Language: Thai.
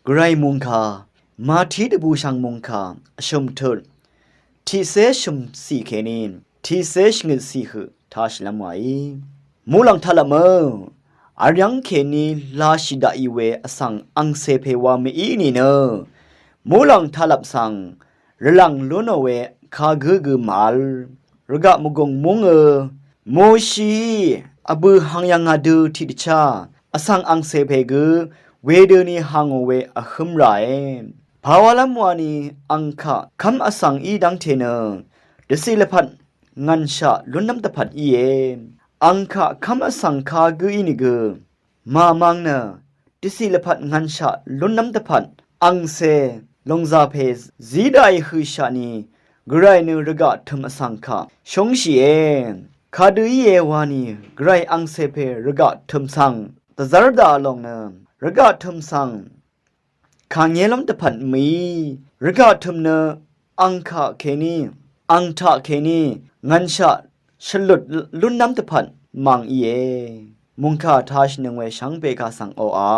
กรมุงคามาทีดบูชังมุงคาชมเถิดที่เสชมสีเคนินที่เสชเงินสีคือทาชละไมมูลังทะละเมออายังเคนีลาชิดาอีเวอสังอังเซเพวามีอีนี่เนมูลังทะลับสังระลังลุนเวคากืมาลระกะมุกงมุงโมชีอบือหังยังอาดูทิดชาอสังอังเซเพกืเวเดนีหังเวอหึมไรภาวะละมวานีอังคะคำอสังอีดังเทเนเดสิลพัดงันชะลุนน้ำตะพัดอีเออังคะคำอสังคากือินิกืมามังเนเดสิลพัดงันชะลุนน้ำตะพัดอังเซลงซาเพซซีไดฮือชานีกรายนึระกะทมอสังคะชงชีเอคาดูอีเอวานีกรายอังเซเพระกะทมสังตะซาร์ดาลงเนระกะทมสังขางเยลมตะพันมีระกะทมเนอังคะเคนีอังทะเคนีงันชะฉลุดลุนน้ำตะพันมังอีเอมุงคาทาชนึงเวชังเปกาสังโออา